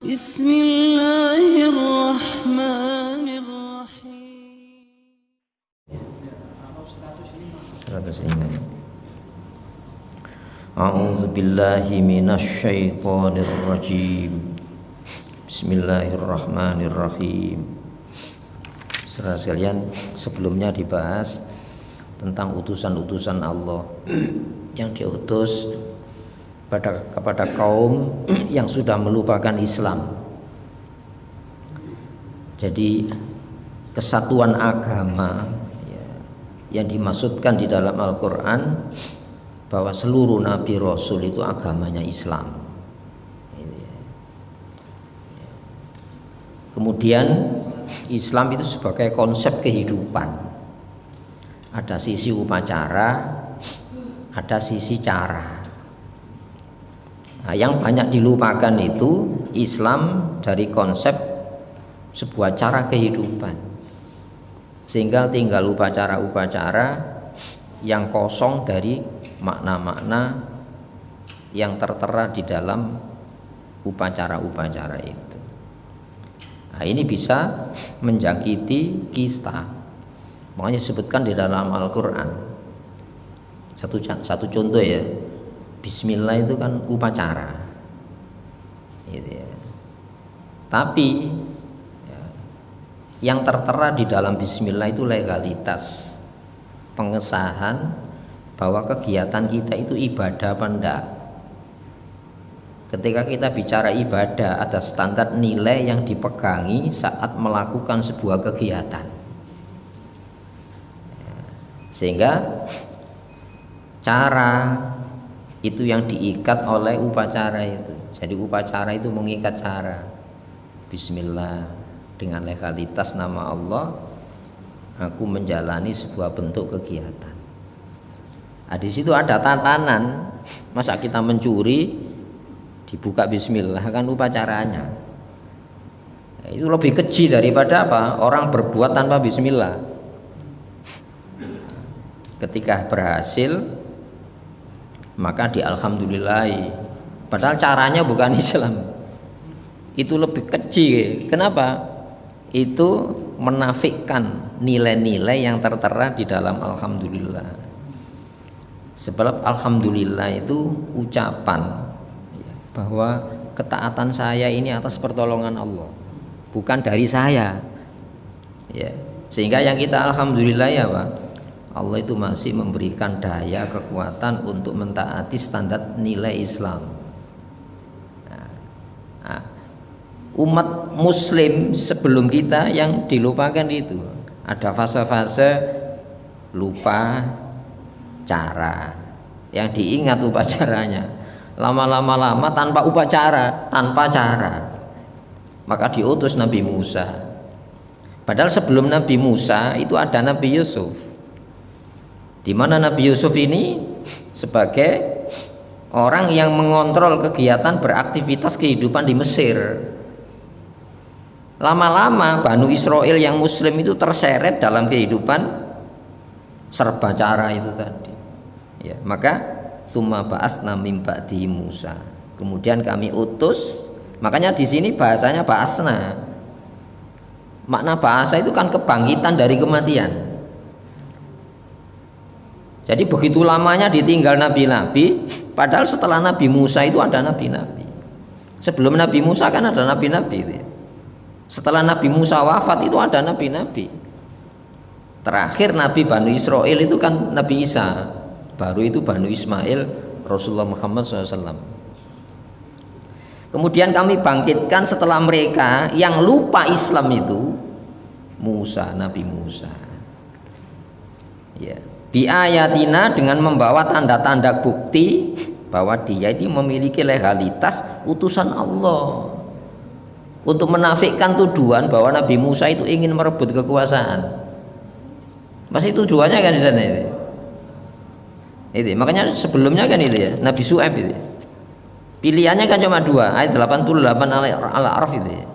Bismillahirrahmanirrahim. 100 ini. A'udzu billahi minasy syaithanir rajim. Bismillahirrahmanirrahim. Saudara sekalian, sebelumnya dibahas tentang utusan-utusan Allah yang diutus kepada kaum yang sudah melupakan Islam. Jadi kesatuan agama yang dimaksudkan di dalam Al-Quran bahwa seluruh Nabi Rasul itu agamanya Islam. Kemudian Islam itu sebagai konsep kehidupan. Ada sisi upacara, ada sisi cara. Nah, yang banyak dilupakan itu Islam dari konsep sebuah cara kehidupan, sehingga tinggal upacara-upacara yang kosong dari makna-makna yang tertera di dalam upacara-upacara itu. Nah, ini bisa menjangkiti kita, makanya disebutkan di dalam Al-Quran. Satu contoh ya, Bismillah itu kan upacara, gitu ya. Tapi yang tertera di dalam Bismillah itu legalitas, pengesahan bahwa kegiatan kita itu ibadah apa enggak. Ketika kita bicara ibadah, ada standar nilai yang dipegangi saat melakukan sebuah kegiatan, sehingga cara itu yang diikat oleh upacara itu. Jadi upacara itu mengikat cara. Bismillah, dengan legalitas nama Allah aku menjalani sebuah bentuk kegiatan. Nah, di situ ada tatanan. Masa kita mencuri dibuka Bismillah, kan upacaranya. Itu lebih keji daripada apa? Orang berbuat tanpa Bismillah. Ketika berhasil maka di alhamdulillahi, padahal caranya bukan Islam. Itu lebih keji. Kenapa? Itu menafikan nilai-nilai yang tertera di dalam alhamdulillah. Sebab alhamdulillah itu ucapan bahwa ketaatan saya ini atas pertolongan Allah, bukan dari saya. Ya. Sehingga yang kita alhamdulillah ya Pak, Allah itu masih memberikan daya kekuatan untuk mentaati standar nilai Islam. Nah, umat muslim sebelum kita yang dilupakan itu ada fase-fase lupa cara, yang diingat upacaranya. Lama-lama tanpa upacara, tanpa cara, maka diutus Nabi Musa. Padahal sebelum Nabi Musa itu ada Nabi Yusuf, di mana Nabi Yusuf ini sebagai orang yang mengontrol kegiatan beraktivitas kehidupan di Mesir. Lama-lama Banu Israel yang muslim itu terseret dalam kehidupan serba cara itu tadi. Ya, maka summa ba'asna mim ba'di Musa. Kemudian kami utus, makanya di sini bahasanya ba'asna. Makna bahasa itu kan kebangkitan dari kematian. Jadi begitu lamanya ditinggal nabi-nabi, padahal setelah Nabi Musa itu ada nabi-nabi. Sebelum Nabi Musa kan ada nabi-nabi. Setelah Nabi Musa wafat itu ada nabi-nabi. Terakhir Nabi Banu Israel itu kan Nabi Isa. Baru itu Banu Ismail Rasulullah Muhammad SAW. Kemudian kami bangkitkan setelah mereka yang lupa Islam itu Musa, Nabi Musa. Ya. Biayatina, dengan membawa tanda-tanda bukti bahwa dia ini memiliki legalitas utusan Allah, untuk menafikan tuduhan bahwa Nabi Musa itu ingin merebut kekuasaan. Masih tujuannya kan di sana itu. Itu makanya sebelumnya kan itu ya, Nabi Syuaib itu. Pilihannya kan cuma dua, ayat 88 Al-A'raf itu ya.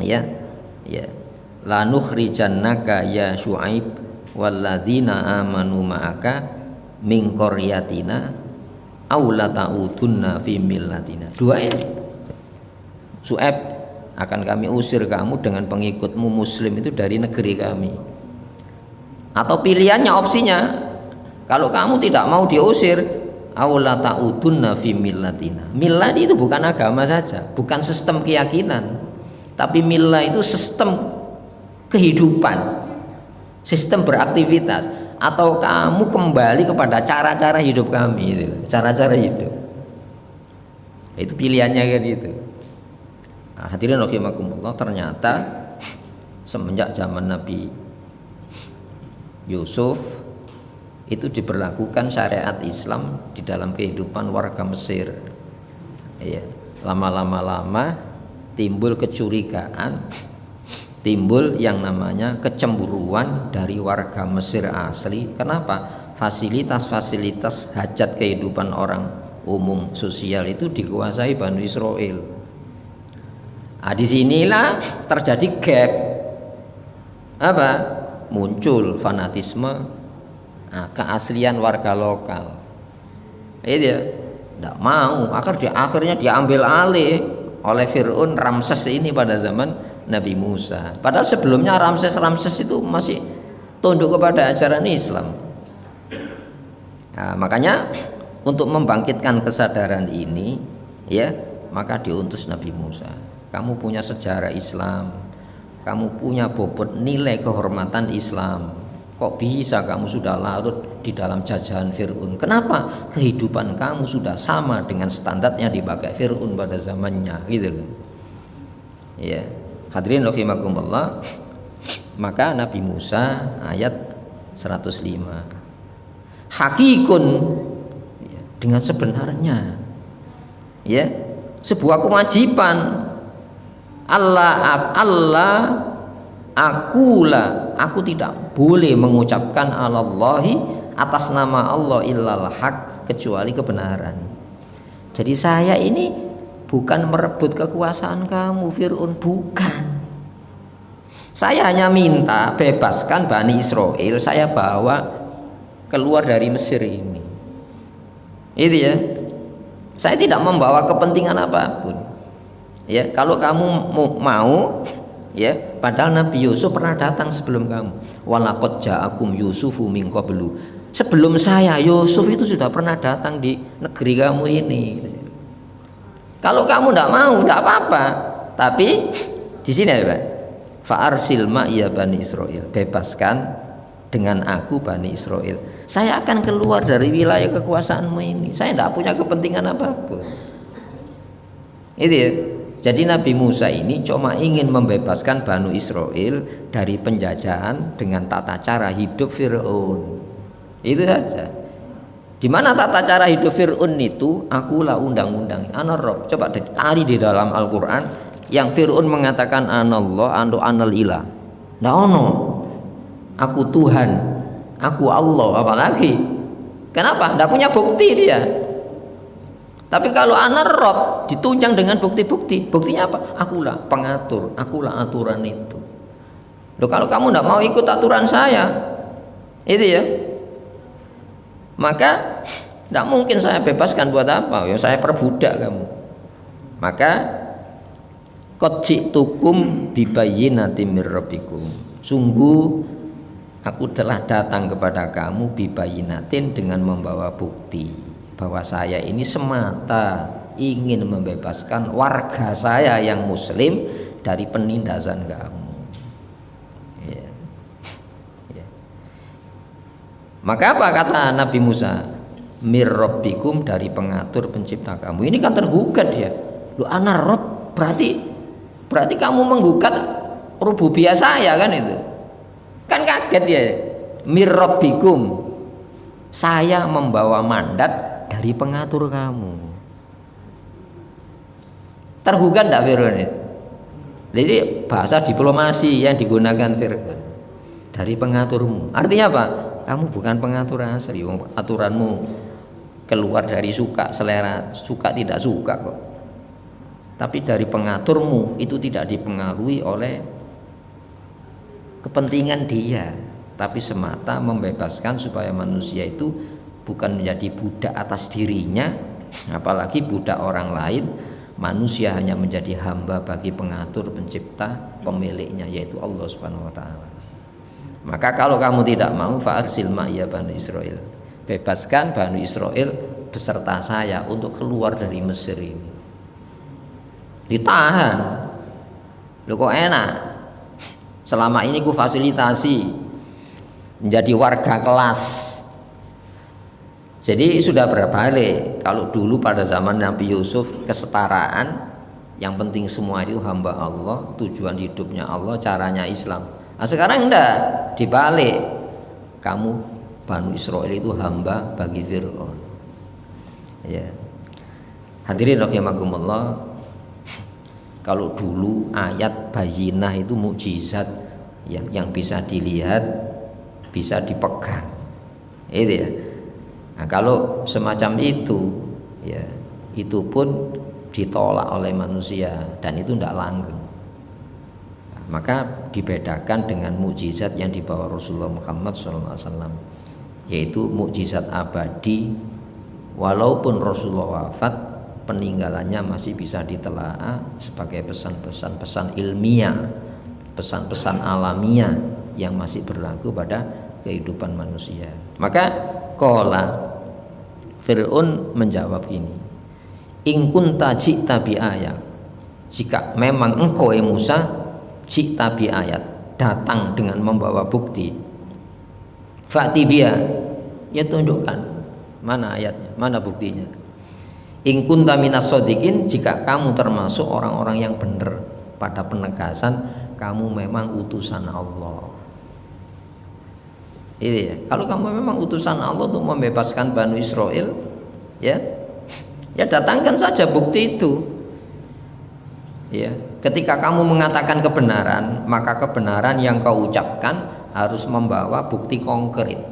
Ya. Ya. La nukhrijannaka ya Syuaib walladzina amanu ma'aka min qaryatina aw la ta'udunna fi millatina. Dua ini Su'aib, akan kami usir kamu dengan pengikutmu muslim itu dari negeri kami. Atau pilihannya, opsinya, kalau kamu tidak mau diusir, aula ta'udunna fi millatina. Millah itu bukan agama saja, bukan sistem keyakinan, tapi millah itu sistem kehidupan, sistem beraktivitas. Atau kamu kembali kepada cara-cara hidup kami itu, cara-cara hidup. Itu pilihannya kan itu. Nah, hadirin rahimakumullah, ternyata semenjak zaman Nabi Yusuf itu diberlakukan syariat Islam di dalam kehidupan warga Mesir. Ya, lama-lama timbul kecurigaan, timbul yang namanya kecemburuan dari warga Mesir asli. Kenapa? Fasilitas-fasilitas hajat kehidupan orang umum sosial itu dikuasai Bani Israel. Nah, disinilah terjadi gap. Apa? Muncul fanatisme, keaslian warga lokal. Itu ya, tidak mau. Akhirnya diambil alih oleh Fir'aun Ramses ini pada zaman Nabi Musa. Padahal sebelumnya Ramses itu masih tunduk kepada ajaran Islam. Nah, makanya untuk membangkitkan kesadaran ini, ya, maka diutus Nabi Musa. Kamu punya sejarah Islam, kamu punya bobot nilai kehormatan Islam. Kok bisa kamu sudah larut di dalam jajahan Fir'aun? Kenapa? Kehidupan kamu sudah sama dengan standarnya dipakai Fir'aun pada zamannya, gitu loh. Ya, hadirin rahimakumullah. Maka Nabi Musa ayat 105. Hakikun, ya, dengan sebenarnya, ya, sebuah kewajiban. Aku tidak boleh mengucapkan Allahi atas nama Allah illal haq, kecuali kebenaran. Jadi saya ini bukan merebut kekuasaan kamu Fir'aun, bukan. Saya hanya minta bebaskan Bani Israel, saya bawa keluar dari Mesir ini. Itu ya. Saya tidak membawa kepentingan apapun. Ya, kalau kamu mau, ya, padahal Nabi Yusuf pernah datang sebelum kamu. Walaqad ja'akum Yusufu min qablu. Sebelum saya, Yusuf itu sudah pernah datang di negeri kamu ini. Kalau kamu tidak mau, tidak apa-apa. Tapi di sini ya, Pak. Fa'arsil ma'iya Bani Israel. Bebaskan dengan aku Bani Israel. Saya akan keluar dari wilayah kekuasaanmu ini. Saya tidak punya kepentingan apapun. Itu ya. Jadi Nabi Musa ini cuma ingin membebaskan Bani Israel dari penjajahan dengan tata cara hidup Fir'aun. Itu saja. Di mana tata cara hidup Fir'aun itu? Akulah undang-undang. Anar-Rabb. Coba cari di dalam Al-Quran yang Fir'aun mengatakan anallah, anal ilah. Nggak ono. Aku Tuhan, aku Allah, apalagi? Kenapa? Nggak punya bukti dia. Tapi kalau anar-Rabb ditunjang dengan bukti-bukti. Buktinya apa? Akulah pengatur, akulah aturan itu. Loh, kalau kamu tidak mau ikut aturan saya, itu ya, maka tidak mungkin saya bebaskan. Buat apa? Ya saya perbudak kamu. Maka qad ji'tukum bibayyinatin mir rabbikum. Sungguh aku telah datang kepada kamu bibayyinatin, dengan membawa bukti bahwa saya ini semata ingin membebaskan warga saya yang muslim dari penindasan kamu. Ya. Ya. Maka apa kata Nabi Musa? Mir rabbikum, dari pengatur pencipta kamu. Ini kan tergugat dia. Lu anar-Rabb, berarti kamu menggugat rububiyah saya kan itu. Kan kaget ya. Mir rabbikum, saya membawa mandat dari pengatur kamu. Tergugat tidak Fir'aun itu? Jadi bahasa diplomasi yang digunakan Fir'aun, dari pengaturmu. Artinya apa? Kamu bukan pengatur asli. Aturanmu keluar dari suka selera, suka tidak suka kok. Tapi dari pengaturmu itu tidak dipengaruhi oleh kepentingan dia, tapi semata membebaskan supaya manusia itu bukan menjadi budak atas dirinya, apalagi budak orang lain, manusia hanya menjadi hamba bagi pengatur, pencipta, pemiliknya, yaitu Allah Subhanahu wa taala. Maka kalau kamu tidak mau, fa'arsil ma'iya Bani Israil, bebaskan Bani Israil beserta saya untuk keluar dari Mesir ini. Ditahan, loh kok enak, selama ini ku fasilitasi menjadi warga kelas. Jadi sudah berbalik. Kalau dulu pada zaman Nabi Yusuf kesetaraan, yang penting semua itu hamba Allah, tujuan hidupnya Allah, caranya Islam. Nah, sekarang enggak, dibalik. Kamu Bani Israil itu hamba bagi Fir'aun. Ya. Hadirin rahimakumullah, kalau dulu ayat bayinah itu mukjizat yang bisa dilihat, bisa dipegang. Itu ya. Nah, kalau semacam itu, ya, itu pun ditolak oleh manusia dan itu tidak langgeng. Nah, maka dibedakan dengan mukjizat yang dibawa Rasulullah Muhammad SAW, yaitu mukjizat abadi. Walaupun Rasulullah wafat, peninggalannya masih bisa ditelaah sebagai pesan-pesan ilmiah, pesan-pesan alamiah yang masih berlaku pada kehidupan manusia. Maka qala Fir'aun menjawab ini, in kunta ji'ta bi ayat, jika memang engkau Musa ji'ta bi ayat, datang dengan membawa bukti, fa'ti biha, ya tunjukkan mana ayatnya, mana buktinya. In kunta minas shodiqin, jika kamu termasuk orang-orang yang benar pada penegasan kamu memang utusan Allah. Ini ya, kalau kamu memang utusan Allah untuk membebaskan Bani Israel, ya datangkan saja bukti itu. Ya, ketika kamu mengatakan kebenaran, maka kebenaran yang kau ucapkan harus membawa bukti konkret.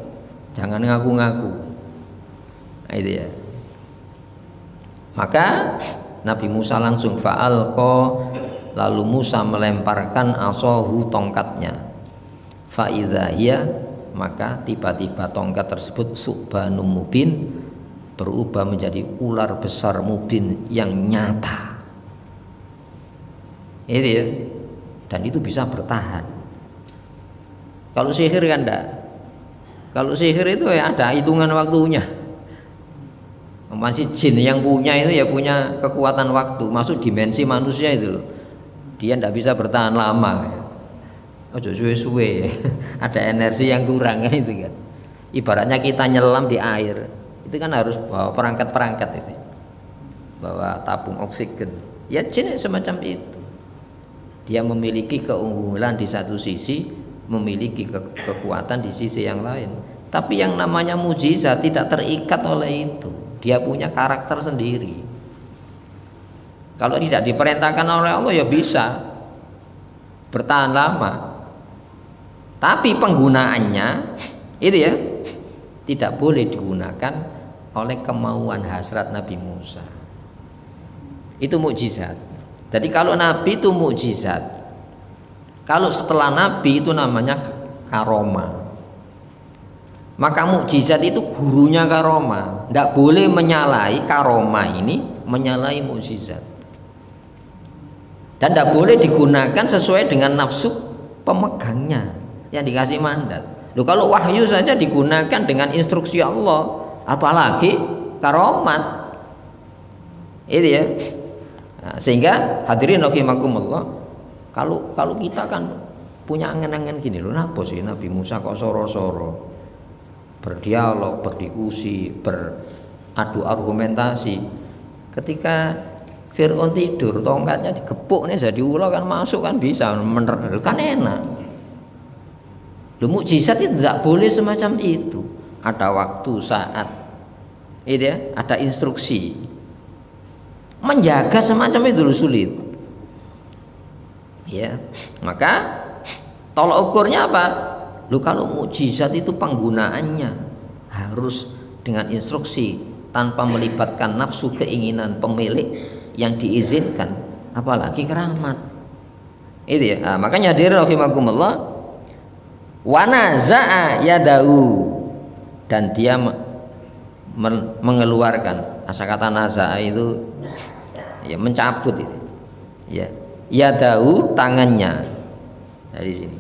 Jangan ngaku-ngaku. Nah, itu ya. Maka Nabi Musa langsung fa'alqa, lalu Musa melemparkan asahu, tongkatnya. Fa idza hiya, maka tiba-tiba tongkat tersebut subhanum mubin, berubah menjadi ular besar mubin yang nyata. Itu ya. Dan itu bisa bertahan. Kalau sihir kan enggak. Kalau sihir itu ya ada hitungan waktunya. Masih jin yang punya itu ya punya kekuatan waktu, masuk dimensi manusia itu loh. Dia enggak bisa bertahan lama ya. Ojo suwe-suwe, ada energi yang kurang kan itu kan. Ibaratnya kita nyelam di air, itu kan harus bawa perangkat-perangkat itu, bawa tabung oksigen. Ya jin semacam itu. Dia memiliki keunggulan di satu sisi, memiliki kekuatan di sisi yang lain. Tapi yang namanya mukjizat tidak terikat oleh itu. Dia punya karakter sendiri. Kalau tidak diperintahkan oleh Allah ya bisa bertahan lama. Tapi penggunaannya itu ya tidak boleh digunakan oleh kemauan hasrat Nabi Musa. Itu mukjizat. Jadi kalau Nabi itu mukjizat, kalau setelah Nabi itu namanya karomah. Maka mukjizat itu gurunya karomah. Tidak boleh menyalahi karomah ini, menyalahi mukjizat. Dan tidak boleh digunakan sesuai dengan nafsu pemegangnya yang dikasih mandat. Loh, kalau wahyu saja digunakan dengan instruksi Allah, apalagi karomat. Itu ya. Nah, sehingga hadirin rahimakumullah, kalau kita kan punya angan-angan gini loh, kenapa sih Nabi Musa kok soro-soro berdialog, berdiskusi, beradu argumentasi. Ketika Fir'aun tidur, tongkatnya digepuk nih jadi ular kan masuk kan bisa, kan enak. Lu mukjizat itu tidak boleh semacam itu. Ada waktu, saat, itu ya, ada instruksi. Menjaga semacam itu sulit. Ya, maka tolak ukurnya apa? Lu kalau mukjizat itu penggunaannya harus dengan instruksi tanpa melibatkan nafsu keinginan pemilik yang diizinkan, apalagi keramat. Itu ya. Nah, makanya hadirin rahimakumullah, wa naza'a yadahu, dan dia mengeluarkan, asal kata naza'a itu ya mencabut itu. Ya. Yadahu tangannya. Dari sini.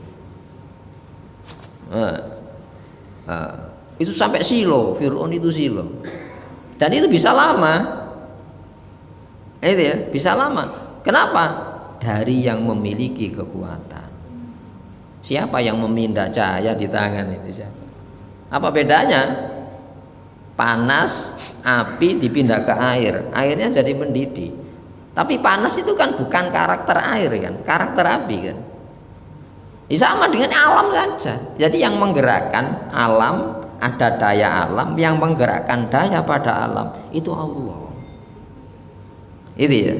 Itu sampai silo, Fir'aun itu silo. Dan itu bisa lama. Itu ya, bisa lama. Kenapa? Dari yang memiliki kekuatan. Siapa yang memindah cahaya di tangan itu siapa? Apa bedanya? Panas, api dipindah ke air, airnya jadi mendidih. Tapi panas itu kan bukan karakter air kan, karakter api kan. Ya, sama dengan alam saja. Jadi yang menggerakkan alam, ada daya alam, yang menggerakkan daya pada alam itu Allah. Itu ya.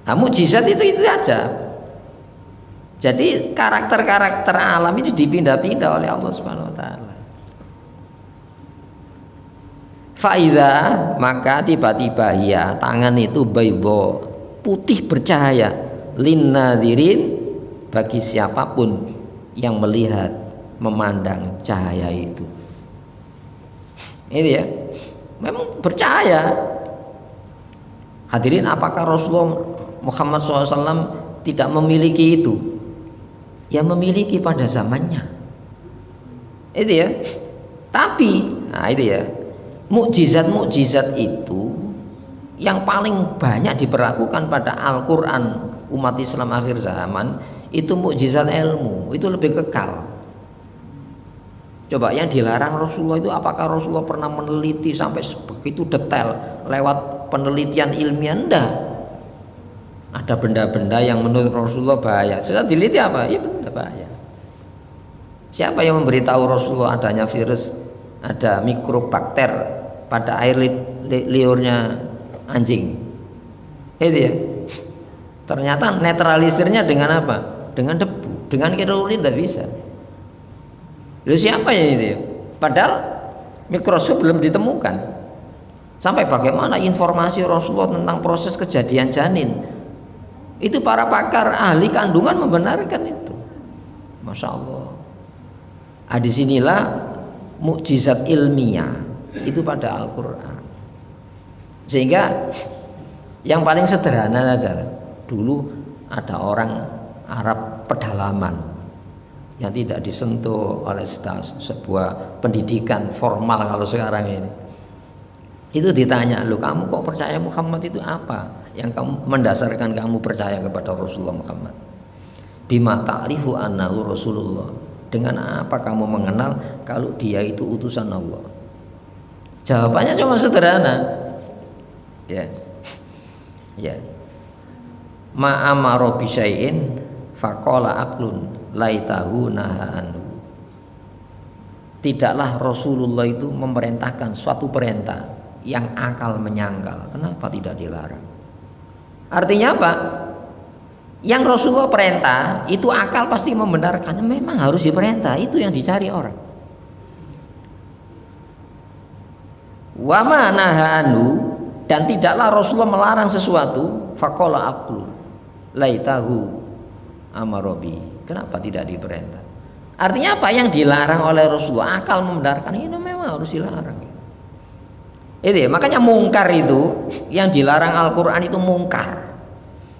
Nah, mukjizat itu saja. Jadi karakter-karakter alam ini dipindah-pindah oleh Allah Subhanahu wa taala. Faiza, maka tiba-tiba ya tangan itu baydo, putih bercahaya, linnadirin, bagi siapapun yang melihat, memandang cahaya itu. Ini ya, memang bercahaya. Hadirin, apakah Rasulullah Muhammad SAW tidak memiliki itu? Ya memiliki pada zamannya. Itu ya. Tapi, nah itu ya, mukjizat-mukjizat itu yang paling banyak diperlakukan pada Al-Quran umat Islam akhir zaman itu mukjizat ilmu, itu lebih kekal. Coba yang dilarang Rasulullah itu, apakah Rasulullah pernah meneliti sampai begitu detail lewat penelitian ilmiah? Enggak. Ada benda-benda yang menurut Rasulullah bahaya. Setelah diliti apa? Iya benda bahaya. Siapa yang memberitahu Rasulullah adanya virus, ada mikrobakter pada air liurnya anjing? Itu ya. Ternyata netralisirnya dengan apa? Dengan debu, dengan kerolin tidak bisa. Lalu siapa ya itu? Padahal mikroskop belum ditemukan. Sampai bagaimana informasi Rasulullah tentang proses kejadian janin, itu para pakar ahli kandungan membenarkan itu. Masya Allah. Disinilah mukjizat ilmiah itu pada Al-Quran. Sehingga yang paling sederhana saja, dulu ada orang Arab pedalaman yang tidak disentuh oleh sebuah pendidikan formal kalau sekarang ini. Itu ditanya, "Loh, kamu kok percaya Muhammad itu apa yang kamu mendasarkan kamu percaya kepada Rasulullah Muhammad?" Bima ta'rifu annahu Rasulullah. Dengan apa kamu mengenal kalau dia itu utusan Allah? Jawabannya cuma sederhana. Ya. Ya. Ma amara bi syai'in faqala aqlun laitahu nahaan. Tidaklah Rasulullah itu memerintahkan suatu perintah yang akal menyangkal, kenapa tidak dilarang? Artinya apa? Yang Rasulullah perintah itu akal pasti membenarkan, memang harus diperintah, itu yang dicari orang. Wa ma nahanu, dan tidaklah Rasulullah melarang sesuatu, faqala aqlu laitahu amarobi, kenapa tidak diperintah? Artinya apa? Yang dilarang oleh Rasulullah akal membenarkan, ini memang harus dilarang. Itu ya, makanya mungkar itu yang dilarang Al-Quran itu mungkar.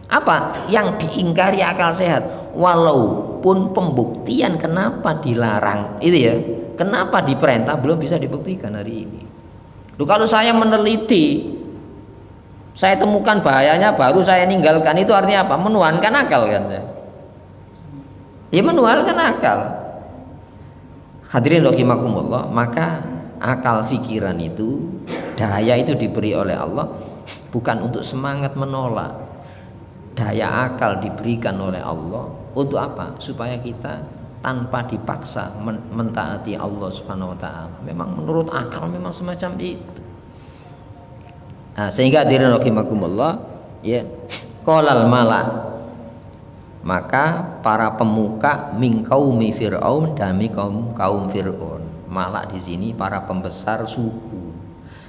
Apa? Yang diingkari akal sehat. Walaupun pembuktian kenapa dilarang, itu ya, kenapa diperintah belum bisa dibuktikan hari ini. Loh, kalau saya meneliti, saya temukan bahayanya, baru saya ninggalkan, itu artinya apa? Menuhankan akal kan? Ya menuhankan akal. Hadirin rahimakumullah, maka akal fikiran itu, daya itu diberi oleh Allah bukan untuk semangat menolak. Daya akal diberikan oleh Allah untuk apa? Supaya kita tanpa dipaksa mentaati Allah Subhanahu wa taala. Memang menurut akal memang semacam itu. Nah, sehingga hadirin rahimakumullah, ya, qalal mala, maka para pemuka min qaumi fir'aun, dami kaum Fir'aun. Malak di sini para pembesar suku.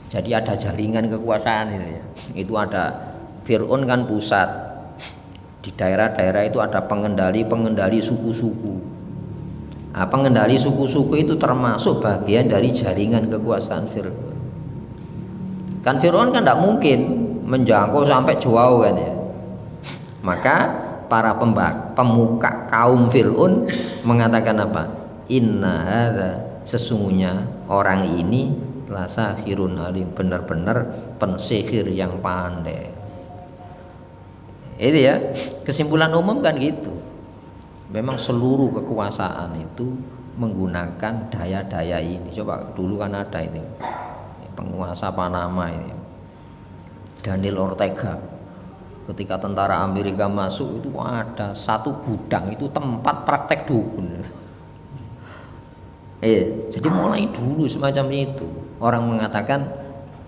Jadi ada jaringan kekuasaan itu ya. Itu ada Fir'aun kan pusat. Di daerah-daerah itu ada pengendali suku-suku. Nah, pengendali suku-suku itu termasuk bagian dari jaringan kekuasaan Fir'aun. Kan Fir'aun kan tidak mungkin menjangkau sampai jauh kan ya. Maka para pemuka kaum Fir'aun mengatakan apa? Inna hadza, sesungguhnya orang ini la sahirun alim, benar-benar pensihir yang pandai. Itu ya, kesimpulan umum kan gitu. Memang seluruh kekuasaan itu menggunakan daya-daya ini. Coba dulu kan ada ini penguasa Panama ini, Daniel Ortega. Ketika tentara Amerika masuk itu ada satu gudang itu tempat praktek dukun. Jadi mulai dulu semacam itu. Orang mengatakan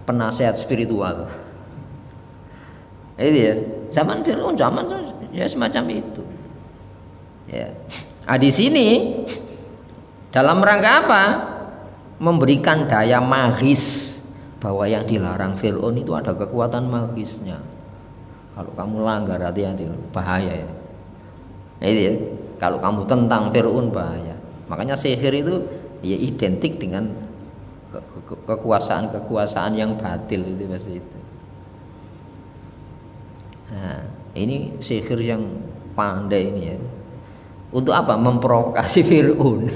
penasehat spiritual. Ya, zaman Fir'aun zaman ya semacam itu. Ya. Nah, di sini dalam rangka apa? Memberikan daya magis bahwa yang dilarang Fir'aun itu ada kekuatan magisnya. Kalau kamu langgar hati-hati, bahaya ya. Itu ya. Kalau kamu tentang Fir'aun bahaya. Makanya sihir itu ya identik dengan kekuasaan yang batil itu pasti itu. Nah, ini sihir yang pandai ini ya. Untuk apa? Memprovokasi Fir'aun.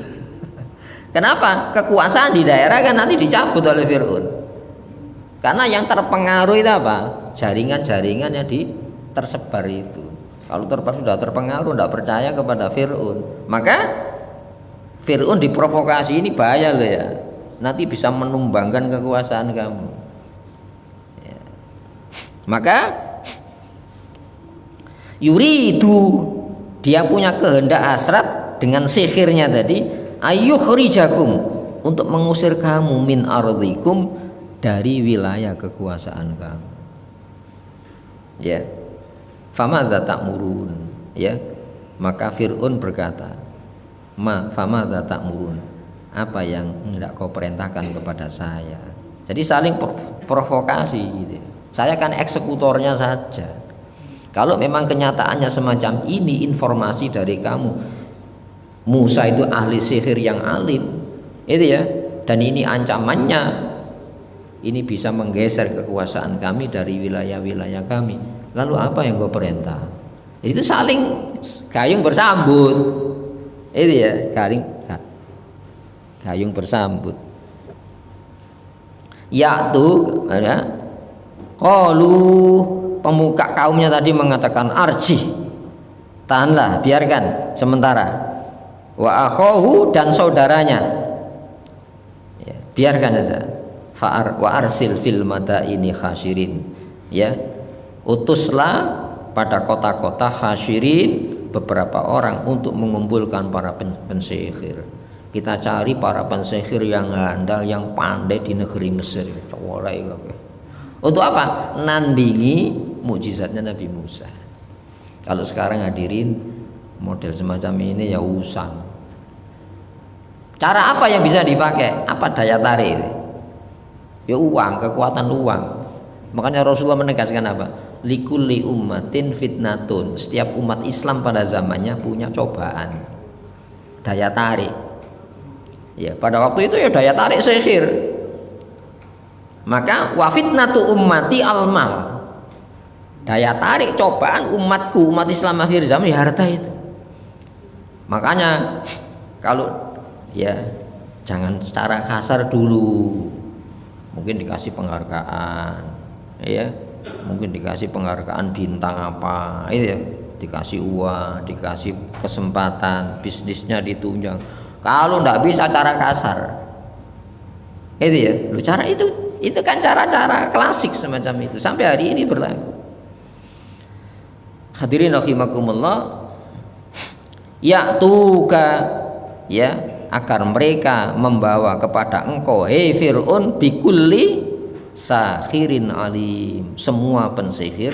Kenapa? Kekuasaan di daerah kan nanti dicabut oleh Fir'aun. Karena yang terpengaruh itu apa? Jaringan-jaringan yang tersebar itu. Kalau sudah terpengaruh, tidak percaya kepada Fir'aun, maka Fir'aun diprovokasi, ini bahaya loh ya. Nanti bisa menumbangkan kekuasaan kamu. Ya. Maka yuridu, dia punya kehendak hasrat dengan sihirnya tadi, ayyukhrijakum, untuk mengusir kamu min ardikum, dari wilayah kekuasaan kamu. Ya. Famadza ta'murun, ya. Maka Fir'aun berkata, famadza ta'murun, apa yang hendak kau perintahkan kepada saya? Jadi saling provokasi gitu. Saya kan eksekutornya saja. Kalau memang kenyataannya semacam ini, informasi dari kamu, Musa itu ahli sihir yang alim, itu ya, dan ini ancamannya, ini bisa menggeser kekuasaan kami dari wilayah-wilayah kami. Lalu apa yang gue perintah? Itu saling gayung bersambut, itu ya, gayung bersambut. Ya tuh, ya, qalu, pemuka kaumnya tadi mengatakan arji, tahanlah, biarkan sementara. Wa akhahu, dan saudaranya, ya, biarkan saja. Wa arsil fil madaini khasyirin, ya, utuslah pada kota-kota khasyirin beberapa orang untuk mengumpulkan para pensihir. Kita cari para pensihir yang handal, yang pandai di negeri Mesir. Untuk apa? Nandingi mukjizatnya Nabi Musa. Kalau sekarang hadirin model semacam ini ya usang. Cara apa yang bisa dipakai? Apa daya tarik? Ya uang, kekuatan uang. Makanya Rasulullah menegaskan apa? Likulli ummatin fitnatun. Setiap umat Islam pada zamannya punya cobaan, daya tarik. Ya, pada waktu itu ya daya tarik sihir. Maka wa fitnatu ummati almal. Daya tarik cobaan umatku, umat Islam akhir zaman ya harta itu. Makanya kalau ya jangan secara kasar dulu. Mungkin dikasih penghargaan, ya, mungkin dikasih penghargaan bintang apa, itu ya, dikasih uang, dikasih kesempatan, bisnisnya ditunjang. Kalau nggak bisa cara kasar, itu ya, lu cara itu kan cara-cara klasik semacam itu sampai hari ini berlaku. Hadirin rahimakumullah, ya tuka, ya, agar mereka membawa kepada engkau, hei Fir'aun, bikulli sahirin alim, semua pensihir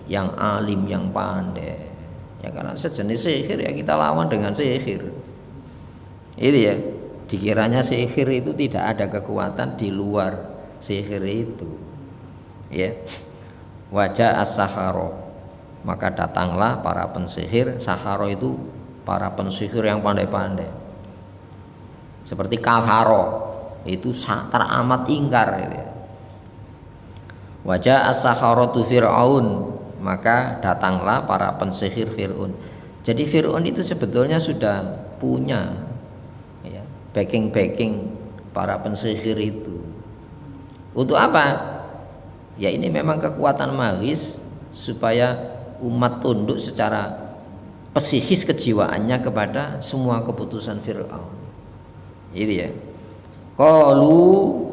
yang alim, yang pandai. Ya, karena sejenis sihir ya kita lawan dengan sihir. Itu ya, dikiranya sihir itu tidak ada kekuatan di luar sihir itu. Ya, wajah as-saharo, maka datanglah para pensihir. Saharo itu para pensihir yang pandai-pandai. Seperti kafaro, itu teramat ingkar gitu ya. Wajah as-saharatu Fir'aun, maka datanglah para pensihir Fir'aun. Jadi Fir'aun itu sebetulnya sudah punya ya, backing para pensihir itu. Untuk apa? Ya ini memang kekuatan magis supaya umat tunduk secara psikis kejiwaannya kepada semua keputusan Fir'aun. Itu ya. Qalu,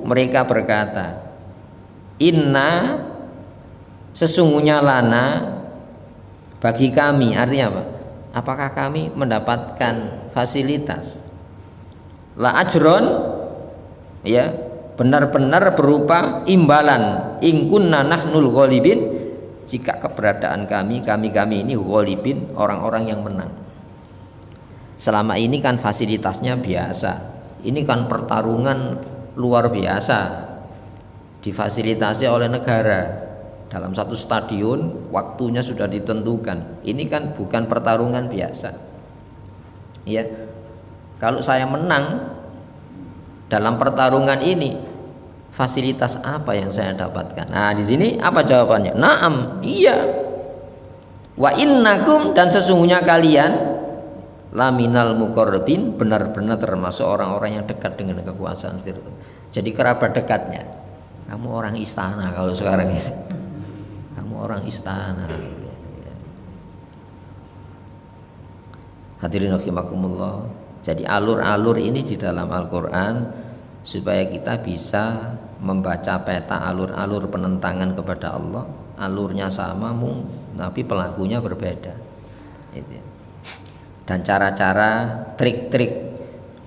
mereka berkata, inna, sesungguhnya lana, bagi kami, artinya apa? Apakah kami mendapatkan fasilitas? La ajron, ya, benar-benar berupa imbalan. In kunna nahnul ghalibin, jika keberadaan kami ini ghalibin, orang-orang yang menang. Selama ini kan fasilitasnya biasa. Ini kan pertarungan luar biasa, difasilitasi oleh negara dalam satu stadion, waktunya sudah ditentukan. Ini kan bukan pertarungan biasa. Ya, kalau saya menang dalam pertarungan ini, fasilitas apa yang saya dapatkan? Nah, di sini apa jawabannya? Naam, iya. Wa innakum, dan sesungguhnya kalian laminal muqarrabin, benar-benar termasuk orang-orang yang dekat dengan kekuasaan Fir'aun. Jadi kerabat dekatnya. Kamu orang istana kalau sekarang ini. Kamu orang istana. Hadirin rahimakumullah. Jadi alur-alur ini di dalam Al-Qur'an supaya kita bisa membaca peta alur-alur penentangan kepada Allah. Alurnya sama, tapi pelakunya berbeda. Gitu. Dan cara-cara, trik-trik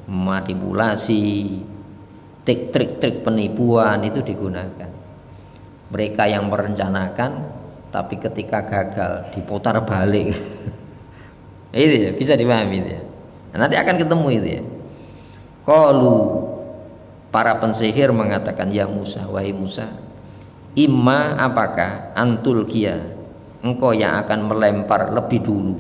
manipulasi, trik-trik penipuan itu digunakan. Mereka yang merencanakan, tapi ketika gagal diputar balik. Itu ya, bisa dipahami itu ya. Nah, nanti akan ketemu itu ya. Qalu, para pensihir mengatakan, ya Musa, wahai Musa, imma, apakah antul kia, engkau yang akan melempar lebih dulu,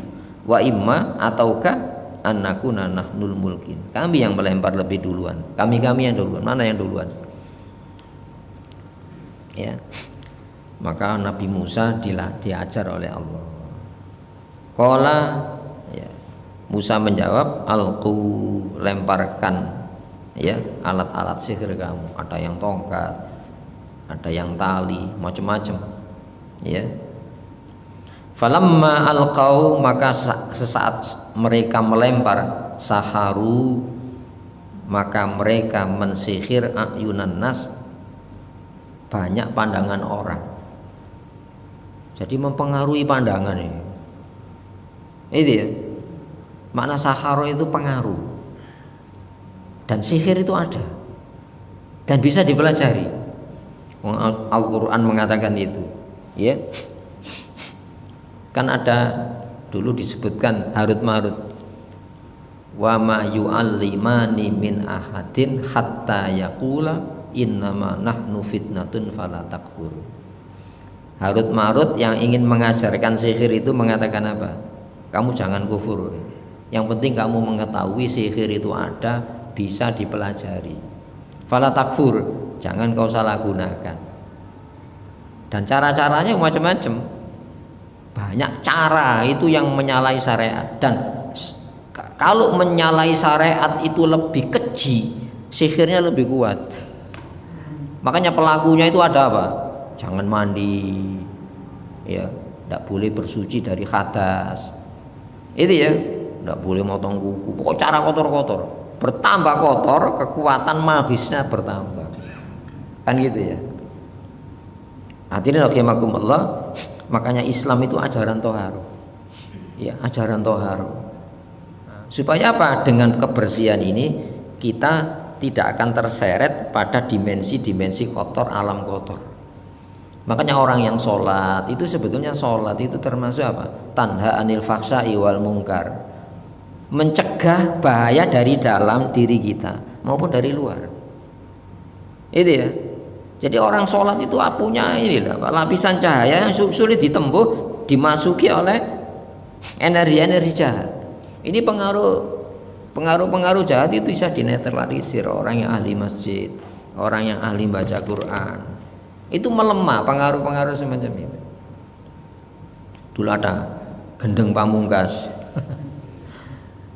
wa imma, ataukah annakuna nahnul mulkin, kami yang melempar lebih duluan, kami yang duluan. Mana yang duluan? Ya, maka Nabi Musa diajar oleh Allah. Qala, ya, Musa menjawab, alqu, lemparkan ya alat-alat sihir kamu. Ada yang tongkat, ada yang tali, macam-macam ya. Falamma alqau, maka sesaat mereka melempar, saharu, maka mereka mensihir ayunan nas, banyak pandangan orang. Jadi mempengaruhi pandangan ini. Itu ya. Makna saharu itu pengaruh. Dan sihir itu ada. Dan bisa dipelajari. Al-Qur'an mengatakan itu. Ya. Kan ada dulu disebutkan Harut Marut, wa ma yu'allimani min ahadin hatta yaqula innama nahnu fitnatun fala takfur. Harut Marut yang ingin mengajarkan sihir itu mengatakan apa? Kamu jangan kufur, yang penting kamu mengetahui sihir itu ada, bisa dipelajari. Fala takfur, jangan kau salah gunakan. Dan cara-caranya macam-macam. Banyak cara itu yang menyalahi syariat. Dan kalau menyalahi syariat itu lebih keji, sihirnya lebih kuat. Makanya pelakunya itu ada apa? Jangan mandi, ya, tidak boleh bersuci dari hadas, itu ya, tidak boleh motong kuku. Pokok cara kotor-kotor, bertambah kotor, kekuatan magisnya bertambah, kan gitu ya. Hadirin rahimakumullah. Makanya Islam itu ajaran toharo, ya, ajaran toharo. Supaya apa? Dengan kebersihan ini kita tidak akan terseret pada dimensi-dimensi kotor, alam kotor. Makanya orang yang sholat itu sebetulnya sholat itu termasuk apa? Tanha anil faksai wal mungkar, mencegah bahaya dari dalam diri kita maupun dari luar. Itu ya. Jadi orang sholat itu punya inilah lapisan cahaya yang sulit ditempuh, dimasuki oleh energi-energi jahat. Ini pengaruh jahat itu bisa dinetralisir orang yang ahli masjid, orang yang ahli baca Quran. itu melemah, pengaruh-pengaruh semacam itu. Dulu ada Gendeng Pamungkas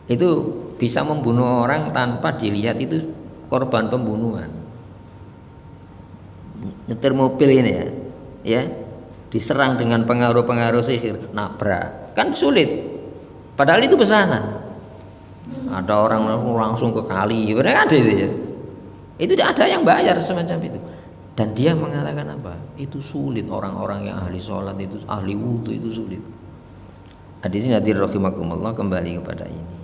itu bisa membunuh orang tanpa dilihat itu korban pembunuhan. Nyetir mobil ini ya diserang dengan pengaruh-pengaruh sihir, nabrak, kan sulit. Padahal itu pesanan. Ada orang langsung ke kali, benar ada itu ya. Itu ada yang bayar semacam itu. Dan dia mengatakan apa? Itu sulit, orang-orang yang ahli sholat itu, ahli wudhu itu sulit. Hadisin hadirin rahimakumullah, kembali kepada ini.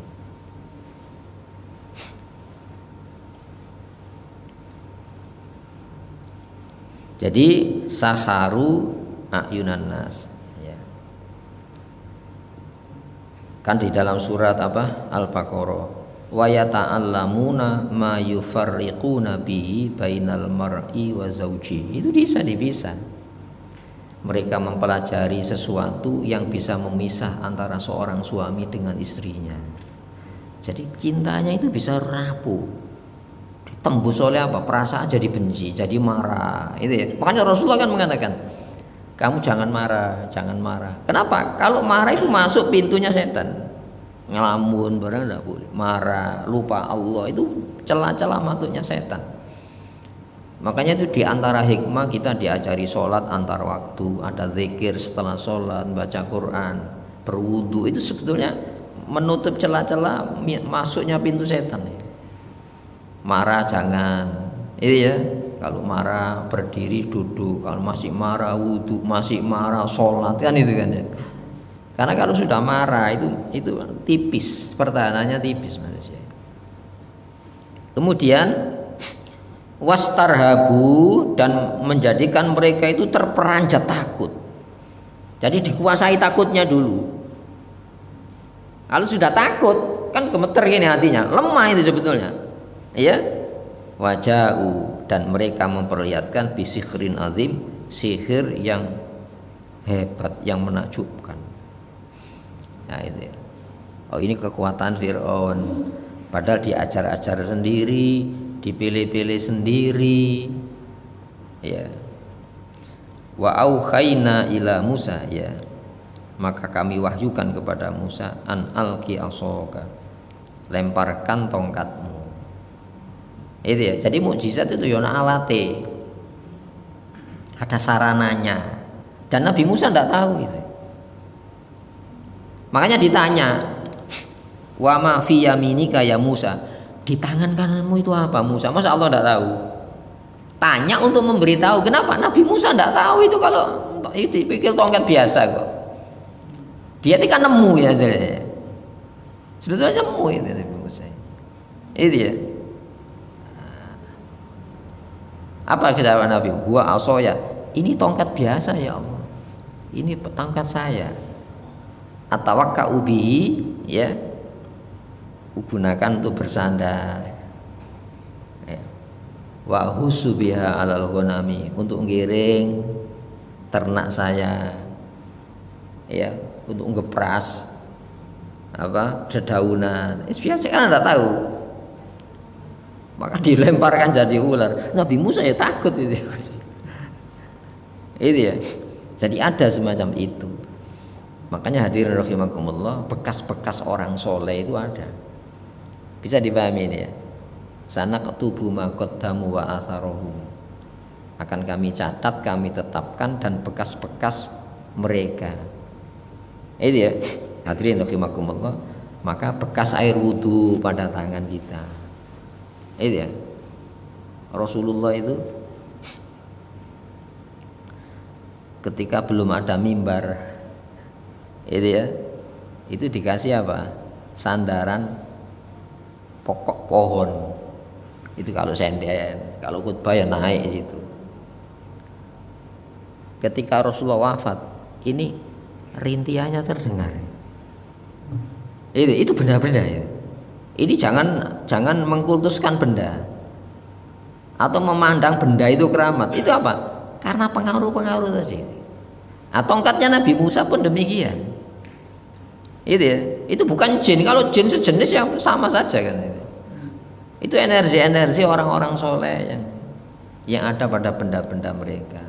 Jadi saharu ayunan nas ya. Kan di dalam surat apa? Al-Baqarah, wa yata'allamuna ma yufarriquna bihi bainal mar'i wa zawji. Itu bisa dipisah. Mereka mempelajari sesuatu yang bisa memisah antara seorang suami dengan istrinya. Jadi cintanya itu bisa rapuh. Tembus oleh apa? Perasaan jadi benci, jadi marah. Itu ya. Makanya Rasulullah kan mengatakan, kamu jangan marah, jangan marah. Kenapa? Kalau marah itu masuk pintunya setan. Ngelamun barang enggak boleh. Marah, lupa Allah, itu celah-celah masuknya setan. Makanya itu diantara hikmah kita diajari sholat antar waktu, ada zikir setelah sholat, baca Quran, berwudu, itu sebetulnya menutup celah-celah masuknya pintu setan ya. Marah jangan, itu ya. Kalau marah berdiri duduk, kalau masih marah wudu, masih marah sholat, kan itu kan ya. Karena kalau sudah marah itu tipis, pertahanannya tipis manusia. Kemudian wastarhabu, dan menjadikan mereka itu terperanjat takut. Jadi dikuasai takutnya dulu. Kalau sudah takut kan gemeter gini hatinya, lemah itu sebetulnya. Ya, waja'u, dan mereka memperlihatkan bisikrin azim, sihir yang hebat, yang menakjubkan. Nah itu ya. Oh ini kekuatan Fir'aun. Padahal diajar-ajar sendiri, dipilih-pilih sendiri. Ya. Wa auhayna ila Musa, ya. Maka kami wahyukan kepada Musa, an alqi asaka, lemparkan tongkatmu. Itu ya. Jadi mukjizat itu ya alate, ada sarananya, dan Nabi Musa tidak tahu itu. Makanya ditanya, wa ma fi yaminika ya Musa, di tangan kananmu itu apa Musa? Masa Allah tidak tahu? Tanya untuk memberitahu. Kenapa Nabi Musa tidak tahu itu? Kalau itu pikir tongkat biasa kok. Dia itu kan nemu ya, sebetulnya nemu itu Nabi Musa. Itu ya. Apa jawaban Nabi? Huwa asoya, ini tongkat biasa ya Allah, ini tongkat saya. Atawakka'u bihi, ya, kugunakan untuk bersandar. Ya. Wa husu biha alal ghanami, untuk ngiring ternak saya. Ya, untuk ngepras apa dedaunan. Biasa kan enggak tahu. Maka dilemparkan jadi ular. Nabi Musa ya takut itu. Itu ya. Jadi ada semacam itu. Makanya hadirin rahimakumullah, bekas-bekas orang soleh itu ada. Bisa dipahami ini ya. Sana ketubuh ma qaddamu wa atharohum. Akan kami catat, kami tetapkan, dan bekas-bekas mereka. Itu ya. Hadirin rahimakumullah, maka bekas air wudu pada tangan kita. Itu ya. Rasulullah itu ketika belum ada mimbar, itu ya, itu dikasih apa? Sandaran pokok pohon. Itu kalau senden, kalau khutbah ya naik itu. Ketika Rasulullah wafat, ini rintiannya terdengar. Itu benda-benda ya. Ini jangan mengkultuskan benda atau memandang benda itu keramat. Itu apa? Karena pengaruh-pengaruh tadi. Tongkatnya Nabi Musa pun demikian. Itu ya. Itu bukan jin. Kalau jin sejenis yang sama saja kan itu. Itu energi-energi orang-orang soleh yang ada pada benda-benda mereka.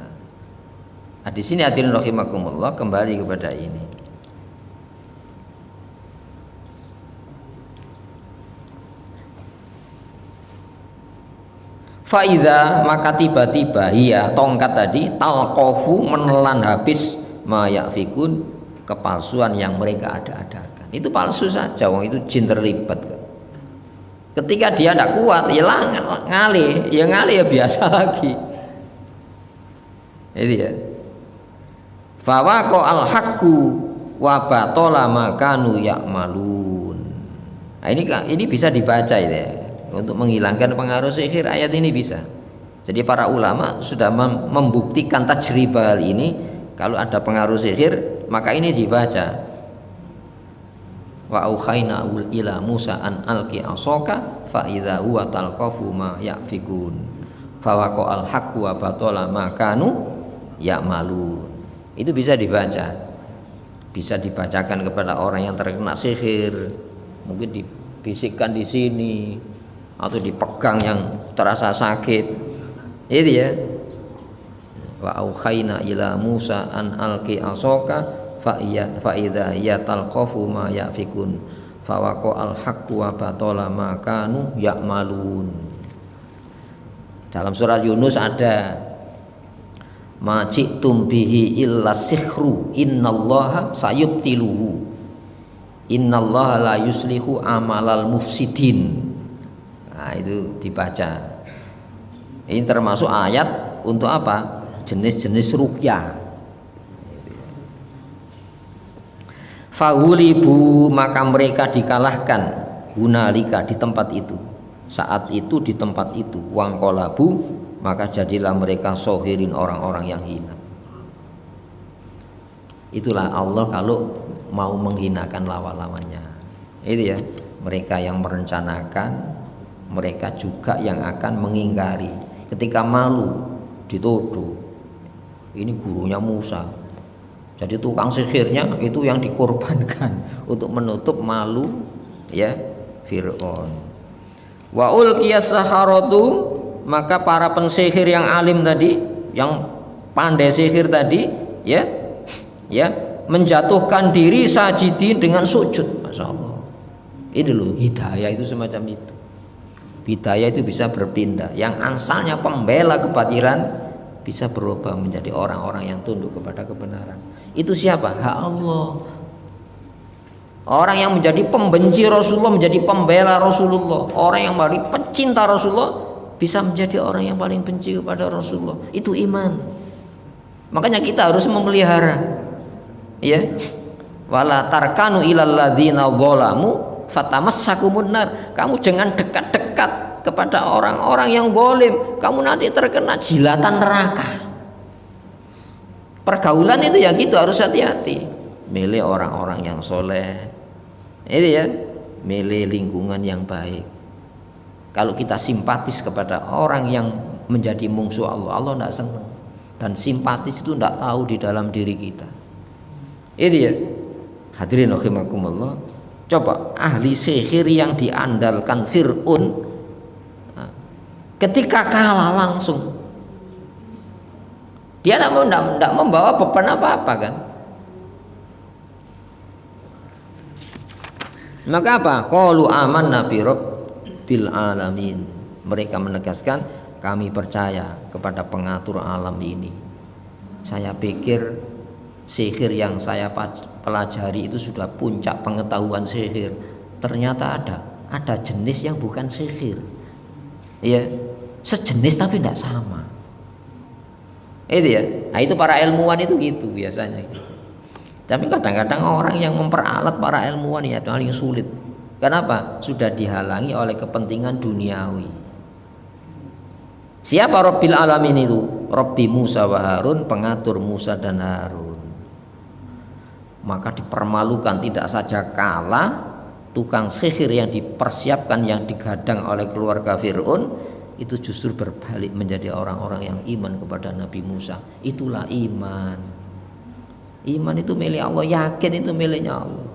Nah, di sini hadirin rahimakumullah kembali kepada ini. Faida maka tiba-tiba iya tongkat tadi talqafu menelan habis mayafikun kepalsuan yang mereka ada-adakan. Itu palsu saja, wong itu jin terlibat. Ketika dia tidak kuat, ya ngalih ya biasa lagi. Itu ya. Fawaqa al-haqqu wa batala ma kanu ya'malun. Nah, ini bisa dibaca ya. Untuk menghilangkan pengaruh sihir, ayat ini bisa. Jadi para ulama sudah membuktikan tajribah hal ini. Kalau ada pengaruh sihir, maka ini dibaca. Wa aukhayna ila Musa an alqi asaka fa idza huwa talqafu ma yafikun fa waqa al haqqu wa batala ma kanu ya'malun. Itu bisa dibaca. Bisa dibacakan kepada orang yang terkena sihir. Mungkin dibisikkan di sini atau dipegang yang terasa sakit. Itu ya. Wa aukhayna ila Musa an alqi asaka fa idza yatalqafu ma yafikun fa waqa al haqqu wa batala ma kanu ya'malun. Dalam surat Yunus ada ma ji'tum bihi illa sihru innallaha sayubtiluhu innallaha la yuslihu amalal mufsidin. Nah, itu dibaca. Ini termasuk ayat untuk apa? Jenis-jenis ruqyah. Fahulibu maka mereka dikalahkan hunalika di tempat itu. Saat itu di tempat itu wangkolabu maka jadilah mereka sohirin orang-orang yang hina. Itulah Allah kalau mau menghinakan lawan-lawannya. Itu ya, mereka yang merencanakan, mereka juga yang akan mengingkari. Ketika malu dituduh ini gurunya Musa, jadi tukang sihirnya itu yang dikorbankan untuk menutup malu ya Fir'aun. Wa ulqiyas saharatu maka para pensihir yang alim tadi, yang pandai sihir tadi ya menjatuhkan diri sajidin dengan sujud. Masya Allah. Ini loh hidayah itu semacam itu. Hidayah itu bisa berpindah. Yang asalnya pembela kebatilan bisa berubah menjadi orang-orang yang tunduk kepada kebenaran. Itu siapa? Allah. Orang yang menjadi pembenci Rasulullah menjadi pembela Rasulullah. Orang yang paling pecinta Rasulullah bisa menjadi orang yang paling benci kepada Rasulullah. Itu iman. Makanya kita harus memelihara. Ya. Wala tarkanu ilal ladzina dzalamu fatamassakumun nar. Kamu jangan dekat-dekat kepada orang-orang yang zalim, kamu nanti terkena jilatan neraka. Pergaulan itu ya gitu, harus hati-hati. Milih orang-orang yang soleh, itu ya, milih lingkungan yang baik. Kalau kita simpatis kepada orang yang menjadi musuh Allah, Allah tidak senang. Dan simpatis itu tidak tahu di dalam diri kita. Itu ya, hadirin rahimakumullah. Coba ahli sihir yang diandalkan Fir'aun ketika kalah langsung dia tidak membawa beban apa-apa kan. Maka apa? Qalu amanna bi rabbil alamin. Mereka menegaskan kami percaya kepada pengatur alam ini. Saya pikir sihir yang saya pelajari itu sudah puncak pengetahuan sihir. Ternyata ada jenis yang bukan sihir. Ya, sejenis tapi tidak sama. Itu ya. Nah, itu para ilmuwan itu gitu biasanya. Tapi kadang-kadang orang yang memperalat para ilmuwan ya paling sulit. Kenapa? Sudah dihalangi oleh kepentingan duniawi. Siapa Rabbil Alamin itu? Rabbi Musa wa Harun, pengatur Musa dan Harun. Maka dipermalukan, tidak saja kalah, tukang sihir yang dipersiapkan, yang digadang oleh keluarga Fir'aun itu justru berbalik menjadi orang-orang yang iman kepada Nabi Musa. Itulah iman. Iman itu milik Allah, yakin itu miliknya Allah.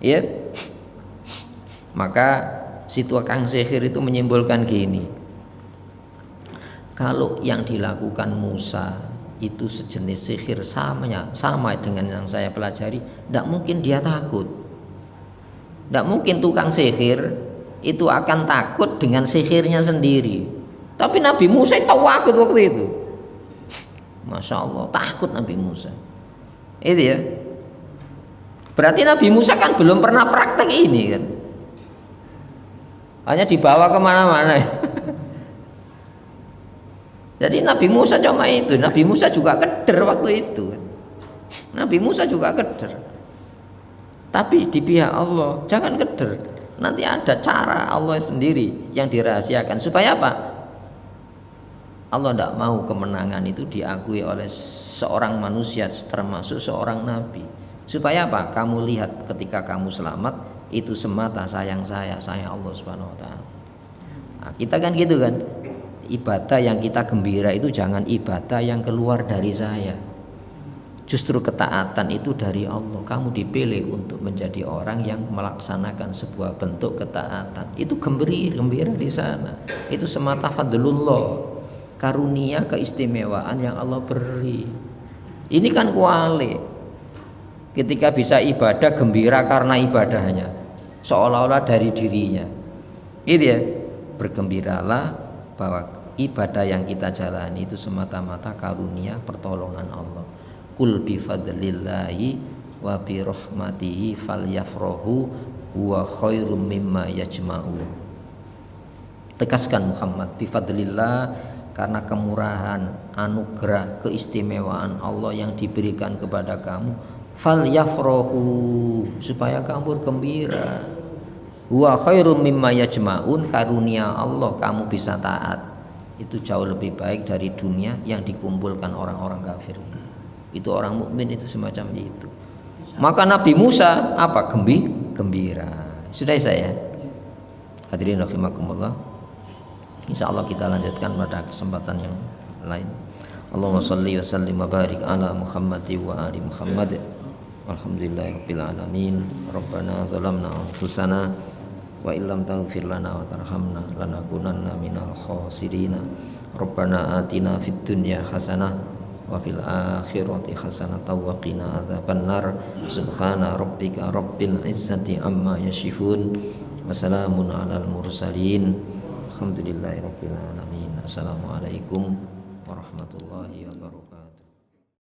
Ya. Maka si tukang sihir itu menyimpulkan gini. Kalau yang dilakukan Musa itu sejenis sihir sama dengan yang saya pelajari, tidak mungkin dia takut. Tidak mungkin tukang sihir itu akan takut dengan sihirnya sendiri. Tapi Nabi Musa takut waktu itu. Masya Allah, takut Nabi Musa. Itu ya. Berarti Nabi Musa kan belum pernah praktek ini kan. Hanya dibawa kemana-mana. Jadi Nabi Musa cuma itu. Nabi Musa juga keder waktu itu. Nabi Musa juga keder. Tapi di pihak Allah jangan keder. Nanti ada cara Allah sendiri yang dirahasiakan. Supaya apa? Allah tidak mau kemenangan itu diakui oleh seorang manusia, termasuk seorang nabi. Supaya apa? Kamu lihat ketika kamu selamat, itu semata sayang Allah Subhanahu wa taala. Nah, kita kan gitu kan. Ibadah yang kita gembira itu jangan ibadah yang keluar dari saya. Justru ketaatan itu dari Allah. Kamu dipilih untuk menjadi orang yang melaksanakan sebuah bentuk ketaatan. Itu gembira di sana. Itu semata fadlullah, karunia keistimewaan yang Allah beri. Ini kan kuali. Ketika bisa ibadah gembira karena ibadahnya, seolah-olah dari dirinya. Itu ya, bergembiralah bahwa ibadah yang kita jalani itu semata-mata karunia pertolongan Allah. Kul bi fadlillahi wa bi rahmatihi falyafrahu huwa khairum mimma yajma'un. Tegaskan Muhammad, bi fadlillah, karena kemurahan, anugerah, keistimewaan Allah yang diberikan kepada kamu, falyafrahu, supaya kamu bergembira. Huwa khairum mimma yajma'un, karunia Allah kamu bisa taat itu jauh lebih baik dari dunia yang dikumpulkan orang-orang kafir. Itu orang mukmin itu semacam itu. Maka Nabi Musa apa? Gembira. Sudah saya. Hadirin rahimakumullah. Insyaallah kita lanjutkan pada kesempatan yang lain. Allahumma shalli wa sallim wa barik ala Muhammad wa ali Muhammad. Alhamdulillahirabbil alamin. Rabbana zalamna anfusana wa illam taghfir lana wa tarhamna lanakunanna minal khasirin. Rabbana atina fid dunya hasanah wa fil akhirati hasanatan wa qina adzabannar. Subhana rabbika rabbil izzati amma yasifun wa salamun alal mursalin. Alhamdulillahirabbil alamin. Assalamualaikum warahmatullahi wabarakatuh.